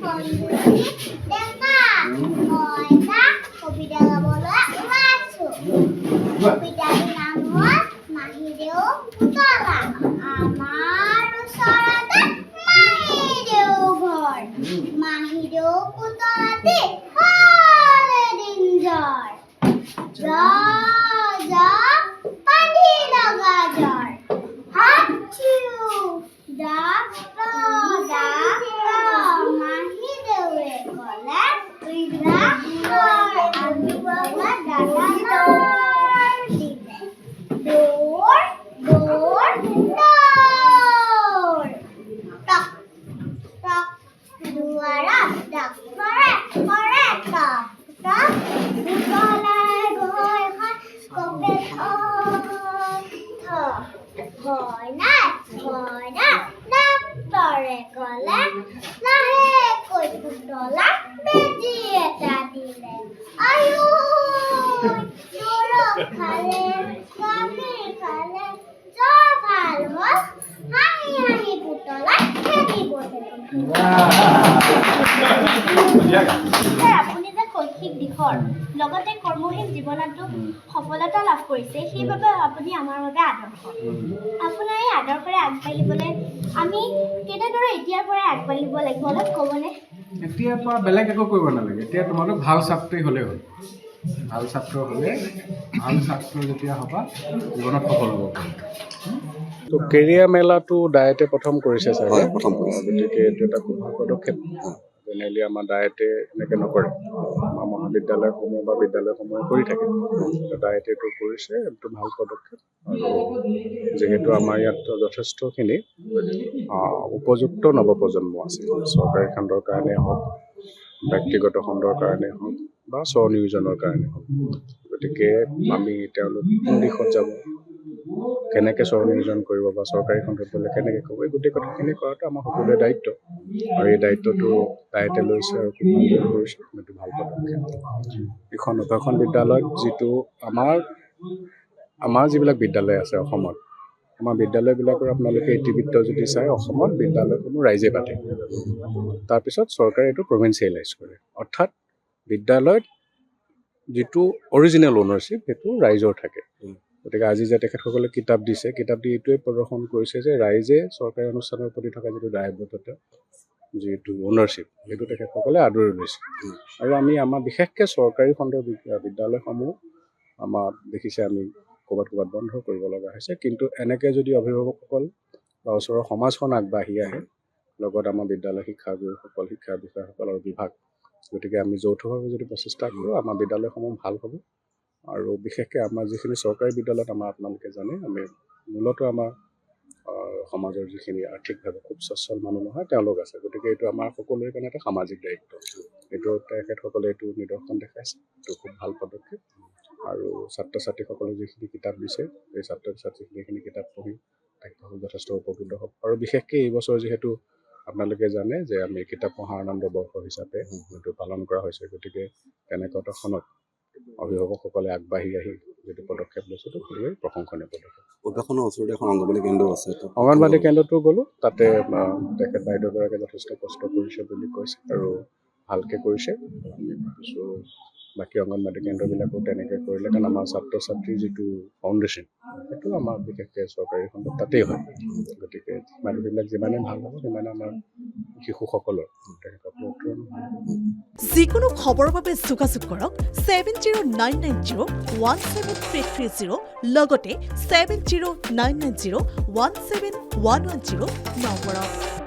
দেখা ময়দা কবিতা গাবলৈ ওলাইছো কবিতাৰ নাম হ'ল মাহিদেউ পুতলা আমাৰ ওচৰতে মাহিদেউ ঘৰ মাহিদেউ পুতলাতে হ'ল এদিন জ্বৰ পানী লগা জ্বৰ হাতছিউ মাহিদেউৱে ক'লে আমি বলা দাদা দিলে দৌৰ দৌৰ দৌৰ টক টক দুৱাৰত ডাক্তৰে কৰে টক টক পুতলাই গৈ কপে ভয় নাই ডাক্তৰে ক'লে লাহেকৈ পুতলাক বেজী এটা দিলে আয়ো দৰৱ খালে গাখীৰ খালে জ্বৰ ভাল হ'ল হাঁহি হাঁহি পুতলাই খেলিবলৈ আপুনি যে শৈক্ষিক দিশৰ লগতে কৰ্মশীল জীৱনতো সফলতা লাভ কৰিছে সেইবাবে আপুনি আমাৰ বাবে আদৰ্শ আপোনাৰ এই আদৰ্শৰে আগবাঢ়িবলৈ আমি কেনেদৰে এতিয়াৰ পৰাই আগবাঢ়িব লাগিব অলপ ক'বনে এতিয়াৰ পৰা বেলেগ একো কৰিব নালাগে এতিয়া তোমালোক ভাল ছাত্ৰী হ'লেই হ'ল ভাল ছাত্ৰ হ'লে ভাল ছাত্ৰ যেতিয়া হ'বা জীৱনত সফল হ'ব পাৰিবা তো কেৰিয়াৰ মেলাটো ডায়েটে প্ৰথম কৰিছে চাগে প্ৰথম কৰিছে গতিকে এইটো এটা খুব ভাল পদক্ষেপ জেনেৰেলি আমাৰ ডায়েটে এনেকৈ নকৰে আমাৰ মহাবিদ্যালয়সমূহ বা বিদ্যালয়সমূহে কৰি থাকে ডায়েটে এইটো কৰিছে এইটো ভাল পদক্ষেপ আৰু যিহেতু আমাৰ ইয়াত যথেষ্টখিনি উপযুক্ত নৱপ্ৰজন্ম আছে চৰকাৰী খণ্ডৰ কাৰণে হওক ব্যক্তিগত খণ্ডৰ কাৰণে হওক বা স্বনিয়োজনৰ কাৰণে হওক গতিকে আমি তেওঁলোক কোন দিশত যাব কেনেকৈ স্বনিয়োজন কৰিব বা চৰকাৰী খণ্ডত গ'লে কেনেকৈ ক'ব এই গোটেই কথাখিনি কৰাটো আমাৰ সকলোৰে দায়িত্ব আৰু এই দায়িত্বটো দায়িত্ব লৈছে আৰু খুব ভালদৰে কৰিছে এইটো ভাল পদক্ষেপ এখন উত্তৰখন বিদ্যালয়ত যিটো আমাৰ যিবিলাক বিদ্যালয় আছে অসমত আমাৰ বিদ্যালয়বিলাকৰ আপোনালোকে ইতিবৃত্ত যদি চাই অসমত বিদ্যালয়সমূহ ৰাইজে পাতে তাৰপিছত চৰকাৰে এইটো প্ৰভিন্সিয়েলাইজ কৰে অৰ্থাৎ বিদ্যালয়ত যিটো অৰিজিনেল অ'নাৰশ্বিপ সেইটো ৰাইজৰ থাকে গতিকে আজি যে তেখেতসকলে কিতাপ দিছে কিতাপ দি এইটোৱে প্ৰদৰ্শন কৰিছে যে ৰাইজে চৰকাৰী অনুষ্ঠানৰ প্ৰতি থকা যিটো দায়বদ্ধতা যিটো অ'নাৰশ্বিপ সেইটো তেখেতসকলে আদৰি লৈছে আৰু আমাৰ বিশেষকৈ চৰকাৰী খণ্ডৰ বিদ্যালয়সমূহ আমাৰ দেখিছে আমি ক'ৰবাত বন্ধ কৰিব লগা হৈছে কিন্তু এনেকৈ যদি অভিভাৱকসকল বা ওচৰৰ সমাজখন আগবাঢ়ি আহে লগত আমাৰ বিদ্যালয় শিক্ষাগুৰুসকল শিক্ষা বিষয়াসকল আৰু বিভাগ গতিকে আমি যৌথভাৱে যদি প্ৰচেষ্টা কৰোঁ আমাৰ বিদ্যালয়সমূহ ভাল হ'ব আৰু বিশেষকৈ আমাৰ যিখিনি চৰকাৰী বিদ্যালয়ত আপোনালোকে জানে আমি মূলতঃ আমাৰ সমাজৰ যিখিনি আৰ্থিকভাৱে খুব সচ্ছল মানুহ নহয় তেওঁলোক আছে গতিকে এইটো আমাৰ সকলোৰে কাৰণে এটা সামাজিক দায়িত্ব এইটো তেখেতসকলে এইটো নিদৰ্শন দেখাইছে এইটো খুব ভাল পদক্ষেপ আৰু ছাত্ৰ ছাত্ৰীসকলে যিখিনি কিতাপ দিছে এই ছাত্ৰ ছাত্ৰীখিনি কিতাপ পঢ়ি তেখেতসকল যথেষ্ট উপকৃত হ'ব আৰু বিশেষকৈ এই বছৰ যিহেতু আপোনালোকে জানে যে আমি কিতাপ পঢ়া আনন্দ বৰ্ষ হিচাপে এইটো পালন কৰা হৈছে গতিকে তেনেকুৱাখনত অভিভাৱকসকলে আগবাঢ়ি আহি যিটো পদক্ষেপ লৈছে সেইটো খুবেই প্ৰশংসনীয় পদক্ষেপ উদ্যানখনৰ ওচৰতে এখন অংগনবাড়ী কেন্দ্ৰ আছে অংগনবাড়ী কেন্দ্ৰটো গ'লোঁ তাতে তেখেত বাইদেউগৰাকীয়ে যথেষ্ট কষ্ট কৰিছে বুলি কৈছে আৰু ভালকৈ কৰিছে আমি ভাবিছোঁ বাকী অংগনবাড়ী কেন্দ্ৰবিলাকো তেনেকৈ কৰিলে কাৰণ আমাৰ ছাত্ৰ ছাত্ৰীৰ যিটো ফাউণ্ডেশ্যন সেইটো আমাৰ বিশেষকৈ চৰকাৰী খণ্ডত তাতেই হয় গতিকে মানুহবিলাক যিমানে ভাল হ'ব সিমানে আমাৰ শিশুসকলৰ তেখেতসকলৰ উত্তৰণ ভাল হ'ব যিকোনো খবৰৰ বাবে যোগাযোগ কৰক 7099017330 লগতে 7099017110 নম্বৰত